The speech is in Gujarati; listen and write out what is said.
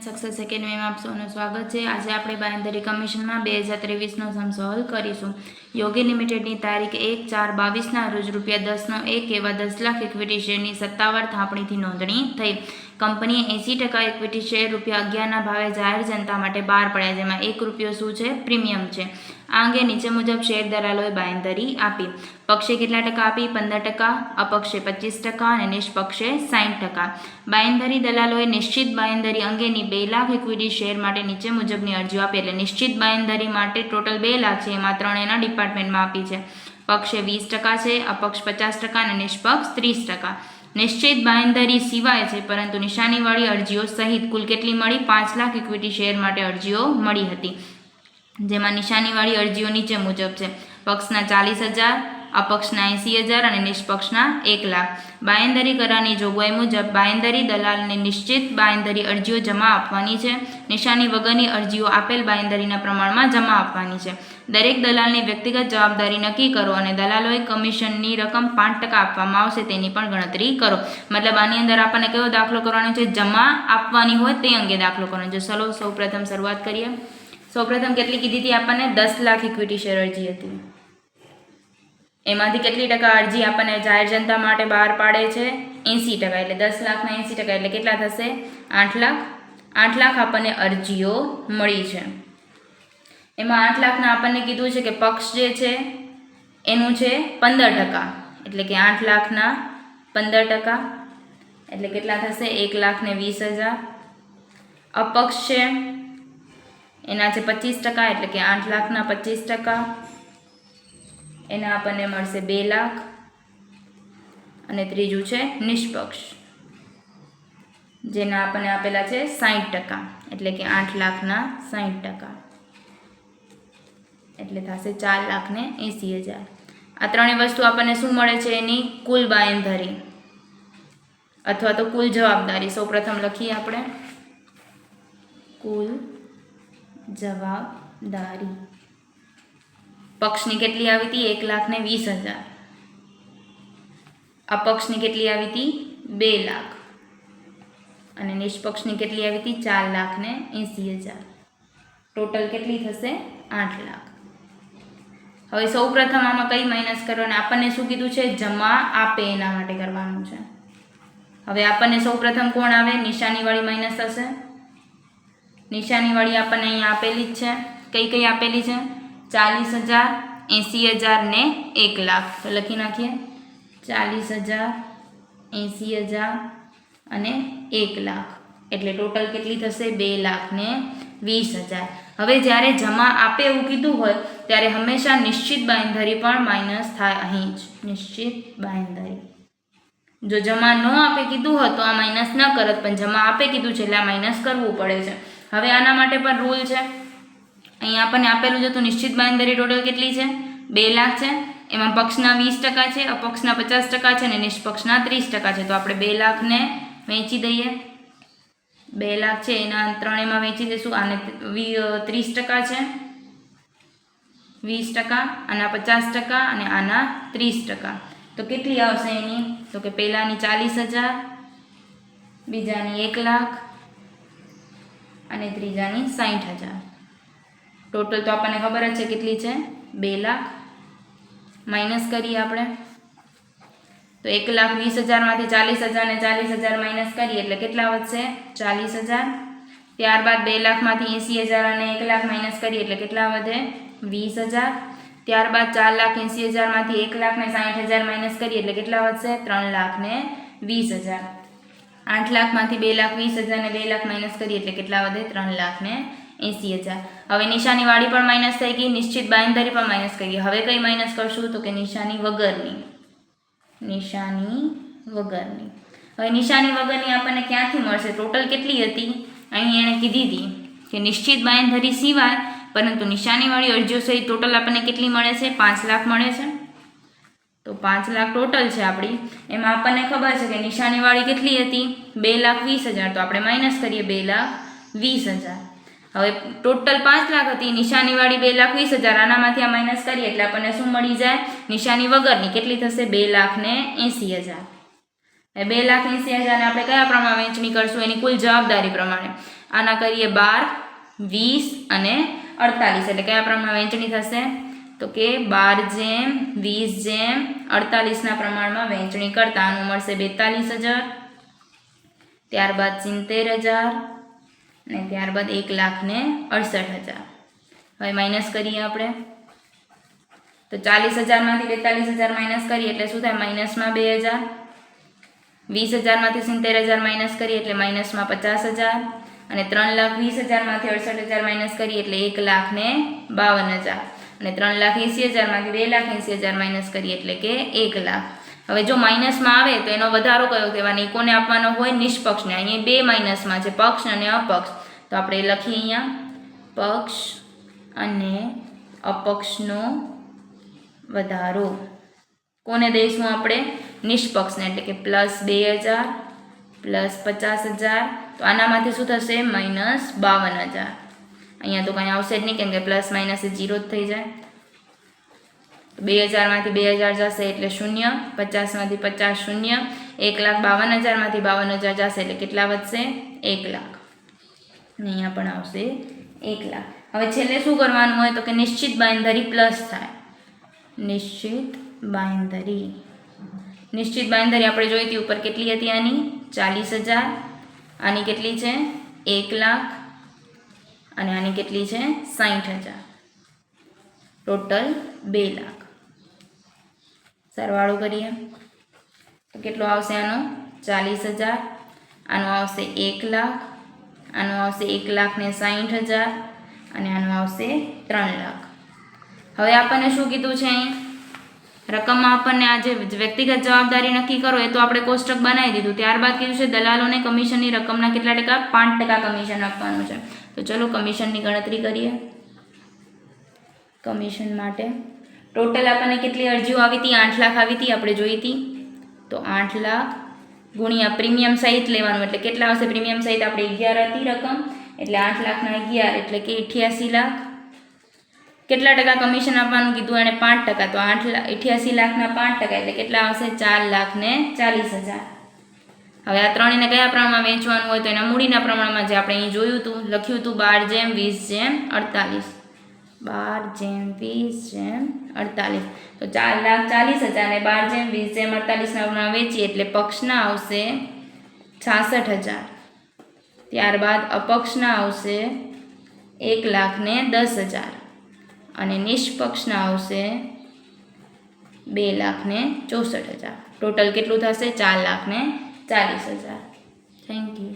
સક્સેસ એકેડમીમાં આપ સૌનું સ્વાગત છે। આજે આપણે બાંહેધરી કમિશનમાં 2023નો સમસો હલ કરીશું। યોગી લિમિટેડની તારીખ 1/4/22ના રોજ ₹10 એવા 10 લાખ ઇક્વિટી શેરની સત્તાવાર થાપણીથી નોંધણી થઈ। કંપનીએ 80% ઇક્વિટી શેર ₹11ના ભાવે જાહેર જનતા માટે બહાર પડ્યા, જેમાં ₹1 શું છે? પ્રીમિયમ છે। આ અંગે નીચે મુજબ શેર દલાલોએ બાંહેધરી આપી। પક્ષે કેટલા ટકા આપી? 15%, અપક્ષે 25% અને નિષ્પક્ષે 60%। બાંહેધરી દલાલોએ નિશ્ચિત બાંહેધરી અંગેની 2 લાખ ઇક્વિટી શેર માટે નીચે મુજબની અરજીઓ આપી। એટલે નિશ્ચિત બાંહેધરી માટે ટોટલ 2 લાખ છે, એમાં ત્રણેયના ડિપાર્ટમેન્ટમાં આપી છે। પક્ષે 20% છે, અપક્ષ 50% અને નિષ્પક્ષ 30%। નિશ્ચિત બાંહેધરી સિવાય છે, પરંતુ નિશાનીવાળી અરજીઓ સહિત કુલ કેટલી મળી? 5 લાખ ઇક્વિટી શેર માટે અરજીઓ મળી હતી, જેમાં નિશાનીવાળી અરજીઓ નીચે મુજબ છે। પક્ષના 40,000, અપક્ષના 80,000 અને નિષ્પક્ષના 1 લાખ। બાંહેધરી કરારની જોગવાઈ મુજબ બાંહેધરી દલાલને નિશ્ચિત બાંહેધરી અરજીઓ જમા આપવાની છે। નિશાની વગરની અરજીઓ આપેલ બાંહેધરીના પ્રમાણમાં જમા આપવાની છે। દરેક દલાલની વ્યક્તિગત જવાબદારી નક્કી કરો અને દલાલોએ કમિશનની રકમ 5% આપવામાં આવશે તેની પણ ગણતરી કરો। મતલબ આની અંદર આપણને કયો દાખલો કરવાનો છે? જમા આપવાની હોય તે અંગે દાખલો કરવાનો છે। ચલો સૌપ્રથમ શરૂઆત કરીએ। સૌપ્રથમ કેટલી કીધી હતી? આપણને 10 લાખ ઇક્વિટી શેર અરજી હતી। એમાંથી કેટલી ટકા અરજી આપણને જાહેર જનતા માટે બહાર પાડે છે? 80%। એટલે 10 લાખના 80% એટલે કેટલા થશે? 8 લાખ। 8 લાખ આપણને અરજીઓ મળી છે। એમાં 8 લાખના આપણને કીધું છે કે પક્ષ જે છે એનું છે 15%, એટલે કે 8 લાખના 15% એટલે કેટલા થશે? 1,20,000। અપક્ષ છે એના છે 25%, એટલે કે 8 લાખના 25%, એના આપણને મળશે 2 લાખ। અને ત્રીજું છે નિષ્પક્ષ, જેના આપણને આપેલા છે 60%, એટલે કે 8 લાખના 60%, એટલે થશે 4,80,000। આ ત્રણેય વસ્તુ આપણને શું મળે છે? એની કુલ બાંહેધરી અથવા તો કુલ જવાબદારી। સૌપ્રથમ લખીએ આપણે કુલ જવાબદારી। પક્ષની કેટલી આવી હતી? 1,20,000। અપક્ષની કેટલી આવી હતી? 2 લાખ। અને નિષ્પક્ષની કેટલી આવી હતી? 4,80,000। ટોટલ કેટલી થશે? 8 લાખ। હવે સૌપ્રથમ આમાં કઈ માઇનસ કરવાના? આપણને શું કીધું છે? જમા આપે એના માટે કરવાનું છે। હવે આપણને સૌપ્રથમ કોણ આવે? નિશાનીવાળી માઇનસ થશે। નિશાનીવાળી આપણને અહીંયા આપેલી જ છે। કઈ કઈ આપેલી છે? 40,000, 80,000 ને 1 લાખ। તો લખી નાખીએ 40,000, 80,000 અને 1 લાખ, એટલે ટોટલ કેટલી થશે? 2,20,000। હવે જ્યારે જમા આપે એવું કીધું હોય ત્યારે હંમેશા નિશ્ચિત બાંહેધરી પણ માઇનસ થાય। અહીં જ નિશ્ચિત બાંહેધરી, જો જમા ન આપે કીધું હોય તો આ માઇનસ ન કરત, પણ જમા આપે કીધું છે એટલે આ માઇનસ કરવું પડે છે। હવે આના માટે પણ રૂલ છે। અહીંયા આપણને આપેલું છે તો નિશ્ચિત બાંહેધરી ટોટલ કેટલી છે? 2 લાખ છે। એમાં પક્ષના 20% છે, અપક્ષના 50% છે અને નિષ્પક્ષના 30% છે। તો આપણે 2 લાખને વહેંચી દઈએ। 2 લાખ છે એના ત્રણેયમાં વહેંચી દઈશું। આને 30% છે, 20%, આના 50% અને આના 30%। તો કેટલી આવશે એની? તો કે પહેલાની 40,000, બીજાની 1 લાખ અને ત્રીજાની 60,000। ટોટલ તો આપણને ખબર જ છે કેટલી છે? 2 લાખ। માઇનસ કરીએ આપણે તો 1,20,000 માંથી 40,000 ને 40,000 માઇનસ કરીએ એટલે કેટલા વધશે? 40,000। ત્યારબાદ 2 લાખમાંથી 80,000 અને 1 લાખ માઇનસ કરીએ એટલે કેટલા વધે? 20,000। ત્યારબાદ 4,80,000 માંથી 1 લાખ ને 60,000 માઇનસ કરીએ એટલે કેટલા વધશે? 3,20,000। 8 લાખમાંથી 2,20,000 ને 2 લાખ માઇનસ કરીએ એટલે કેટલા વધે? 3,80,000। હવે નિશાનીવાળી પણ માઇનસ થઈ ગઈ, નિશ્ચિત બાંહેધરી પણ માઇનસ કરી ગઈ। હવે કઈ માઇનસ કરશું? તો કે નિશાની વગરની। નિશાની વગરની। હવે નિશાની વગરની આપણને ક્યાંથી મળશે? ટોટલ કેટલી હતી? અહીં એણે કીધી હતી કે નિશ્ચિત બાંહેધરી સિવાય પરંતુ નિશાનીવાળી અરજીઓ સહિત ટોટલ આપણને કેટલી મળે છે? 5 લાખ મળે છે। તો 5 લાખ ટોટલ છે આપણી। એમાં આપણને ખબર છે કે નિશાનીવાળી કેટલી હતી? 2,20,000। તો આપણે માઇનસ કરીએ 2,20,000। હવે ટોટલ 5 લાખ હતી, નિશાનીવાળી 2,20,000, આનામાંથી આ માઇનસ કરીએ એટલે આપણને શું મળી જાય? નિશાની વગરની કેટલી થશે? 2,80,000। 2,80,000 ને આપણે કયા પ્રમાણે વહેંચણી કરશું? એની કુલ જવાબદારી પ્રમાણે। આના કરીએ 12, 20 અને 48 એટલે કયા પ્રમાણમાં વહેંચણી થશે તો કે 12 જેમ 20 જેમ 48ના પ્રમાણમાં વહેંચણી કરતા આનું મળશે 42,000, ત્યારબાદ 70,000 અને ત્યારબાદ 1,68,000. હવે માઇનસ કરીએ આપણે તો 40,000માંથી 42,000 માઇનસ કરીએ એટલે શું થાય માઇનસમાં 2,000, 20,000માંથી 70,000 માઇનસ કરીએ એટલે માઇનસમાં 50,000 અને 3,20,000માંથી 68,000 માઇનસ કરીએ એટલે 1,52,000 અને 3,80,000માંથી 2,80,000 માઇનસ કરીએ એટલે કે 1 લાખ. હવે જો માઇનસમાં આવે તો એનો વધારો કયો કહેવાનો કોને આપવાનો હોય નિષ્પક્ષને. અહીંયા બે માઇનસમાં છે પક્ષ અને અપક્ષ તો આપણે લખીએ અહીંયા પક્ષ અને અપક્ષનો વધારો કોને દઈશું આપણે નિષ્પક્ષને એટલે કે +2,000 +50,000 તો આનામાંથી શું થશે -52,000. અહીંયા તો કંઈ આવશે જ નહીં કેમ કે પ્લસ માઇનસ 0 જ થઈ જાય. 2,000માંથી 2,000 જશે એટલે 0, 50માંથી 50 0, 1,52,000માંથી 52,000 જશે એટલે કેટલા વધશે 1 લાખ. અને અહીંયા પણ આવશે 1 લાખ. હવે છેલ્લે શું કરવાનું હોય તો કે નિશ્ચિત બાંયધરી પ્લસ થાય. નિશ્ચિત બાંયધરી આપણે જોઈ હતી ઉપર કેટલી હતી આની 40,000, આની કેટલી છે 1 લાખ અને આની કેટલી છે 60,000, ટોટલ 2 લાખ. સરવાળો કરીએ તો કેટલો આવશે આનો 40,000, આનો આવશે 1 લાખ, આનો આવશે 1,60,000 અને આનો આવશે 3 લાખ. હવે આપણને શું કીધું છે અહીં રકમમાં આપણને આ જે વ્યક્તિગત જવાબદારી નક્કી કરો એ તો આપણે કોષ્ટક બનાવી દીધું. ત્યારબાદ કીધું છે દલાલોને કમિશનની રકમના કેટલા ટકા 5% કમિશન આપવાનું છે. તો ચલો કમિશનની ગણતરી કરીએ. કમિશન માટે ટોટલ આપણને કેટલી અરજીઓ આવી હતી 8 લાખ આવી હતી આપણે જોઈ હતી. તો 8 લાખ ગુણ્યા પ્રીમિયમ સહિત લેવાનું એટલે કેટલા આવશે પ્રીમિયમ સહિત આપણે 11 હતી રકમ એટલે 8 લાખના 11 એટલે કે 88 લાખ. કેટલા ટકા કમિશન આપવાનું કીધું એને 5%. તો 88 લાખના 5% એટલે કેટલા આવશે 4,40,000. હવે આ ત્રણેયને કયા પ્રમાણમાં વેચવાનું હોય તો એના મૂડીના પ્રમાણમાં જે આપણે અહીં જોયું હતું લખ્યું હતું 12/20/48, 12/20/48. તો 4,40,000 અને 12/20/48ના પ્રમાણમાં વેચીએ એટલે પક્ષના આવશે 66,000, ત્યારબાદ અપક્ષના આવશે 1,10,000 અને નિષ્પક્ષના આવશે 2,64,000. ટોટલ કેટલું થશે 4,40,000. Thank you.